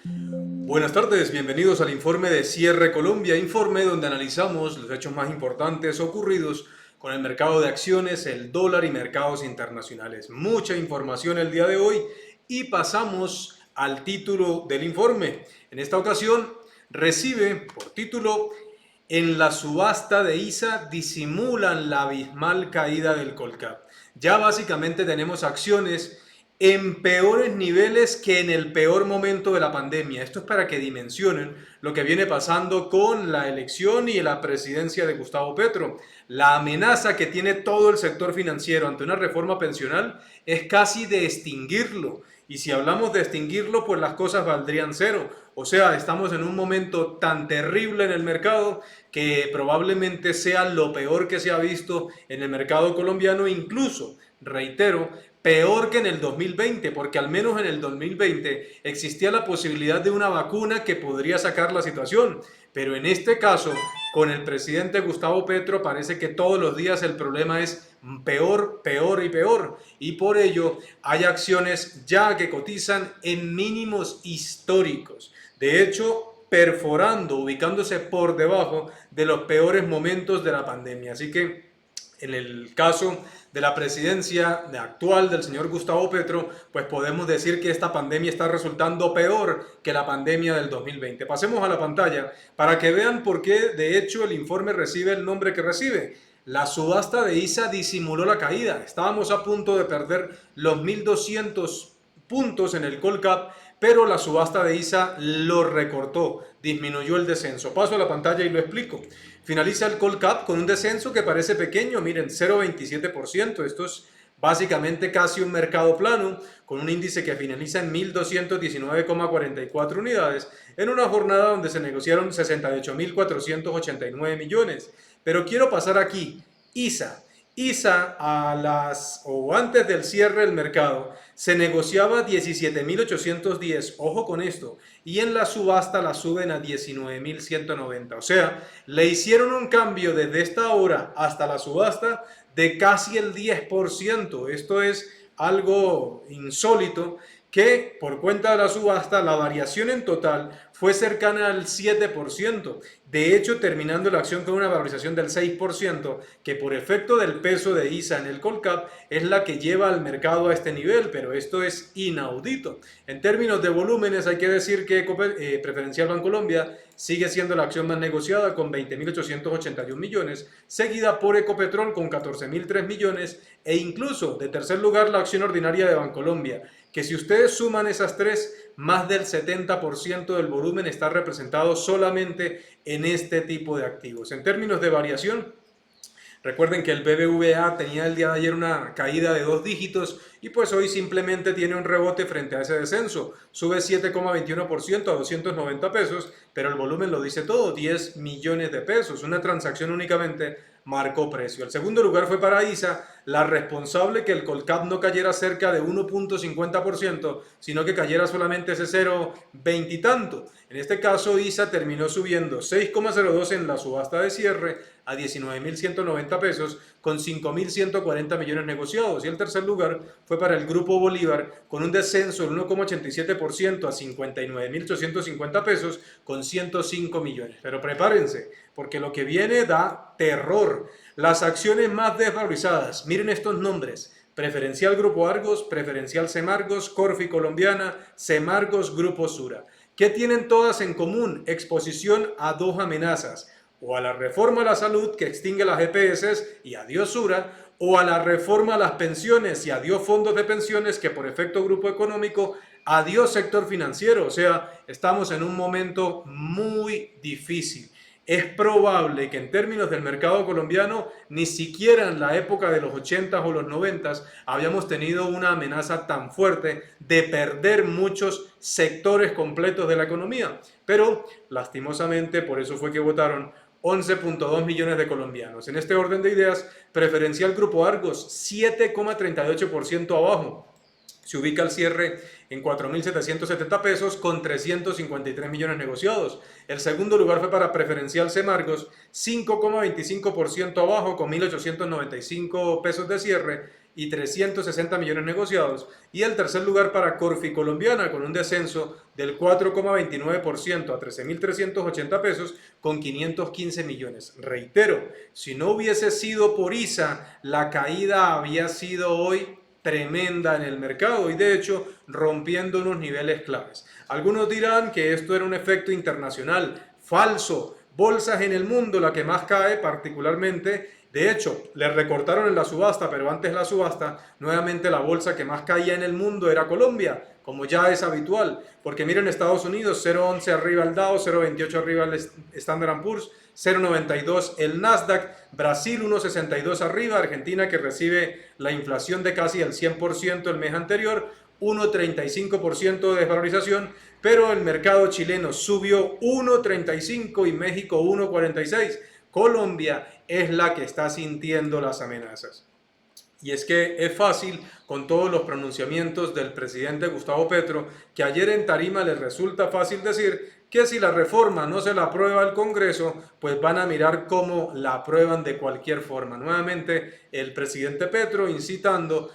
Buenas tardes, bienvenidos al informe de Cierre Colombia, informe donde analizamos los hechos más importantes ocurridos con el mercado de acciones, el dólar y mercados internacionales. Mucha información el día de hoy y pasamos al título del informe. En esta ocasión recibe por título: en la subasta de ISA disimulan la abismal caída del Colcap. Ya básicamente tenemos acciones en peores niveles que en el peor momento de la pandemia. Esto es para que dimensionen lo que viene pasando con la elección y la presidencia de Gustavo Petro. La amenaza que tiene todo el sector financiero ante una reforma pensional es casi de extinguirlo. Y si hablamos de extinguirlo, pues las cosas valdrían cero. O sea, estamos en un momento tan terrible en el mercado que probablemente sea lo peor que se ha visto en el mercado colombiano, incluso, reitero, peor que en el 2020, porque al menos en el 2020 existía la posibilidad de una vacuna que podría sacar la situación. Pero en este caso, con el presidente Gustavo Petro, parece que todos los días el problema es peor, peor y peor. Y por ello hay acciones ya que cotizan en mínimos históricos. De hecho, perforando, ubicándose por debajo de los peores momentos de la pandemia. Así que en el caso de la presidencia actual del señor Gustavo Petro, pues podemos decir que esta pandemia está resultando peor que la pandemia del 2020. Pasemos a la pantalla para que vean por qué de hecho el informe recibe el nombre que recibe. La subasta de ISA disimuló la caída. Estábamos a punto de perder los 1.200 puntos en el Colcap, pero la subasta de ISA lo recortó, disminuyó el descenso. Paso a la pantalla y lo explico. Finaliza el Colcap con un descenso que parece pequeño, miren, 0,27%. Esto es básicamente casi un mercado plano, con un índice que finaliza en 1.219,44 unidades, en una jornada donde se negociaron 68.489 millones. Pero quiero pasar aquí, ISA. ISA antes del cierre del mercado se negociaba 17.810, ojo con esto, y en la subasta la suben a 19.190. O sea, le hicieron un cambio desde esta hora hasta la subasta de casi el 10%. Esto es algo insólito, que por cuenta de la subasta la variación en total fue cercana al 7%. De hecho, terminando la acción con una valorización del 6%, que por efecto del peso de ISA en el Colcap es la que lleva al mercado a este nivel, pero esto es inaudito. En términos de volúmenes, hay que decir que Preferencial Bancolombia sigue siendo la acción más negociada con 20.881 millones, seguida por Ecopetrol con 14.003 millones e incluso de tercer lugar la acción ordinaria de Bancolombia, que si ustedes suman esas tres, más del 70% del volumen está representado solamente en este tipo de activos. En términos de variación, recuerden que el BBVA tenía el día de ayer una caída de 2 dígitos y pues hoy simplemente tiene un rebote frente a ese descenso. Sube 7,21% a 290 pesos, pero el volumen lo dice todo, 10 millones de pesos. Una transacción únicamente marcó precio. El segundo lugar fue para ISA, la responsable que el Colcap no cayera cerca de 1,50%, sino que cayera solamente ese 0,20 y tanto. En este caso, ISA terminó subiendo 6,02 en la subasta de cierre a 19.190 pesos con 5.140 millones negociados. Y el tercer lugar fue para el Grupo Bolívar con un descenso del 1,87% a 59.850 pesos con 105 millones. Pero prepárense, porque lo que viene da terror. Las acciones más desvalorizadas, miren estos nombres: Preferencial Grupo Argos, Preferencial Semargos, Corfi Colombiana, Semargos Grupo Sura. ¿Qué tienen todas en común? Exposición a dos amenazas: o a la reforma a la salud que extingue las EPS y adiós Sura, o a la reforma a las pensiones y adiós fondos de pensiones que por efecto grupo económico, adiós sector financiero. O sea, estamos en un momento muy difícil. Es probable que en términos del mercado colombiano, ni siquiera en la época de los 80 o los 90 habíamos tenido una amenaza tan fuerte de perder muchos sectores completos de la economía. Pero, lastimosamente, por eso fue que votaron 11,2 millones de colombianos. En este orden de ideas, Preferencial Grupo Argos, 7,38% abajo. Se ubica al cierre en 4.770 pesos con 353 millones negociados. El segundo lugar fue para Preferencial Semargos, 5,25% abajo con 1.895 pesos de cierre. y 360 millones negociados. Y el tercer lugar para Corfi Colombiana con un descenso del 4,29% a 13.380 pesos con 515 millones. Reitero, si no hubiese sido por ISA, la caída había sido hoy tremenda en el mercado y de hecho rompiendo unos niveles claves. Algunos dirán que esto era un efecto internacional. Falso. Bolsas en el mundo, la que más cae particularmente. De hecho, le recortaron en la subasta, pero antes de la subasta, nuevamente la bolsa que más caía en el mundo era Colombia, como ya es habitual. Porque miren, Estados Unidos, 0,11 arriba el Dow, 0,28 arriba el Standard & Poor's, 0,92 el Nasdaq, Brasil 1,62 arriba, Argentina que recibe la inflación de casi el 100% el mes anterior, 1,35% de desvalorización, pero el mercado chileno subió 1,35 y México 1,46. Colombia es la que está sintiendo las amenazas. Y es que es fácil, con todos los pronunciamientos del presidente Gustavo Petro, que ayer en tarima les resulta fácil decir que si la reforma no se la aprueba el Congreso, pues van a mirar cómo la aprueban de cualquier forma. Nuevamente, el presidente Petro incitando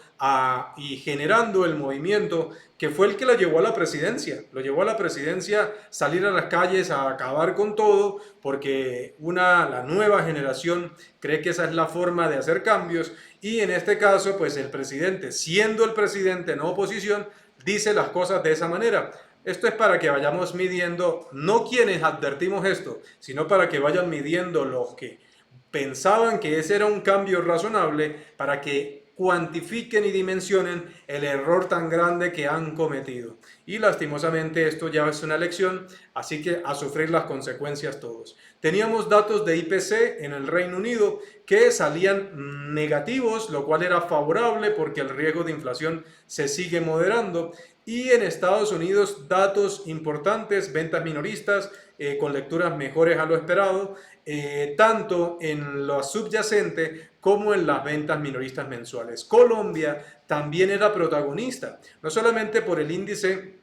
y generando el movimiento que fue el que la llevó a la presidencia. Lo llevó a la presidencia salir a las calles a acabar con todo, porque la nueva generación cree que esa es la forma de hacer cambios. Y en este caso, pues el presidente, siendo el presidente en oposición, dice las cosas de esa manera. Esto es para que vayamos midiendo, no quienes advertimos esto, sino para que vayan midiendo los que pensaban que ese era un cambio razonable, para que cuantifiquen y dimensionen el error tan grande que han cometido. Y lastimosamente esto ya es una lección, así que a sufrir las consecuencias todos. Teníamos datos de IPC en el Reino Unido que salían negativos, lo cual era favorable porque el riesgo de inflación se sigue moderando. Y en Estados Unidos datos importantes, ventas minoristas con lecturas mejores a lo esperado, tanto en lo subyacente como en las ventas minoristas mensuales. Colombia también era protagonista, no solamente por el índice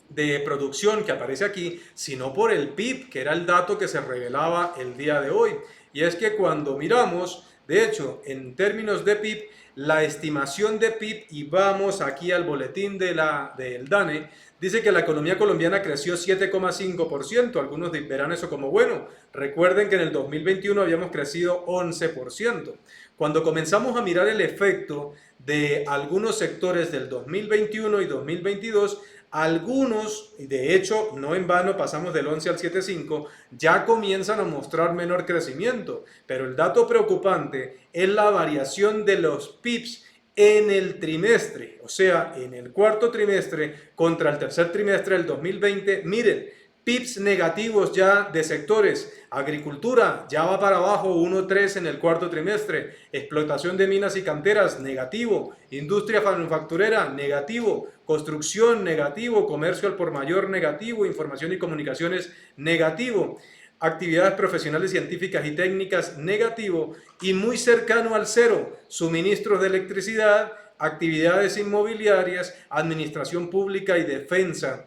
de producción que aparece aquí, sino por el PIB, que era el dato que se revelaba el día de hoy. Y es que cuando miramos, de hecho, en términos de PIB, la estimación de PIB, y vamos aquí al boletín del DANE, dice que la economía colombiana creció 7,5%. Algunos verán eso como bueno. Recuerden que en el 2021 habíamos crecido 11%. Cuando comenzamos a mirar el efecto de algunos sectores del 2021 y 2022, algunos, de hecho, no en vano pasamos del 11 al 7,5, ya comienzan a mostrar menor crecimiento. Pero el dato preocupante es la variación de los PIBs en el trimestre, o sea, en el cuarto trimestre contra el tercer trimestre del 2020. Miren, PIBs negativos ya de sectores. Agricultura ya va para abajo 1,3 en el cuarto trimestre. Explotación de minas y canteras, negativo. Industria manufacturera, negativo. Construcción, negativo. Comercio al por mayor, negativo. Información y comunicaciones, negativo. Actividades profesionales, científicas y técnicas, negativo. Y muy cercano al cero, suministros de electricidad, actividades inmobiliarias, administración pública y defensa,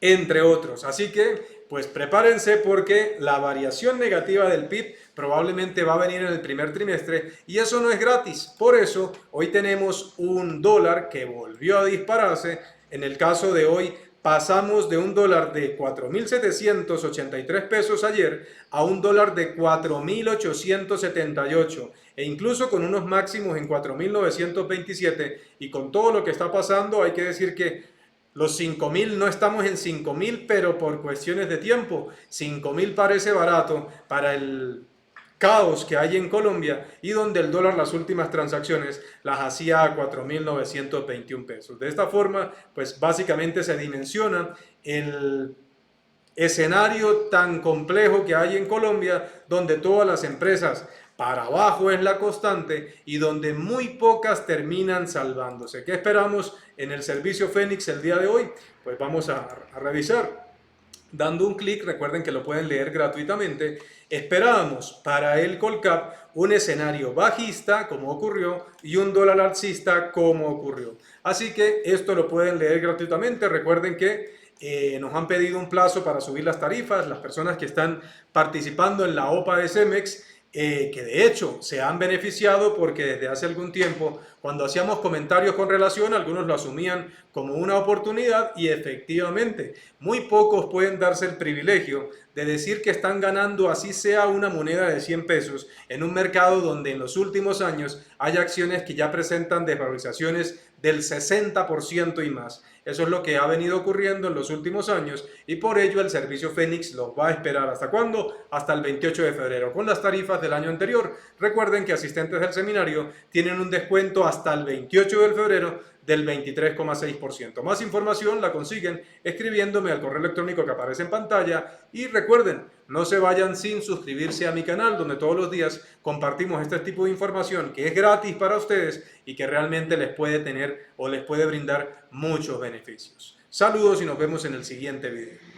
entre otros. Así que, pues prepárense porque la variación negativa del PIB probablemente va a venir en el primer trimestre y eso no es gratis. Por eso, hoy tenemos un dólar que volvió a dispararse. En el caso de hoy, pasamos de un dólar de 4.783 pesos ayer a un dólar de 4.878 e incluso con unos máximos en 4.927, y con todo lo que está pasando hay que decir que los 5.000 no estamos en 5.000, pero por cuestiones de tiempo. 5.000 parece barato para el caos que hay en Colombia y donde el dólar las últimas transacciones las hacía a 4.921 pesos. De esta forma, pues básicamente se dimensiona el escenario tan complejo que hay en Colombia, donde todas las empresas para abajo es la constante y donde muy pocas terminan salvándose. ¿Qué esperamos en el servicio Fénix el día de hoy? Pues vamos a revisar. Dando un clic, recuerden que lo pueden leer gratuitamente. Esperábamos para el Colcap un escenario bajista, como ocurrió, y un dólar alcista, como ocurrió. Así que esto lo pueden leer gratuitamente. Recuerden que nos han pedido un plazo para subir las tarifas. Las personas que están participando en la OPA de Cemex que de hecho se han beneficiado porque desde hace algún tiempo, cuando hacíamos comentarios con relación, algunos lo asumían como una oportunidad y efectivamente, muy pocos pueden darse el privilegio de decir que están ganando así sea una moneda de 100 pesos en un mercado donde en los últimos años hay acciones que ya presentan desvalorizaciones del 60% y más. Eso es lo que ha venido ocurriendo en los últimos años y por ello el servicio Fénix los va a esperar. ¿Hasta cuándo? Hasta el 28 de febrero con las tarifas del año anterior. Recuerden que asistentes del seminario tienen un descuento hasta el 28 de febrero del 23,6%. Más información la consiguen escribiéndome al correo electrónico que aparece en pantalla y recuerden, no se vayan sin suscribirse a mi canal donde todos los días compartimos este tipo de información que es gratis para ustedes y que realmente les puede tener o les puede brindar muchos beneficios. Saludos y nos vemos en el siguiente video.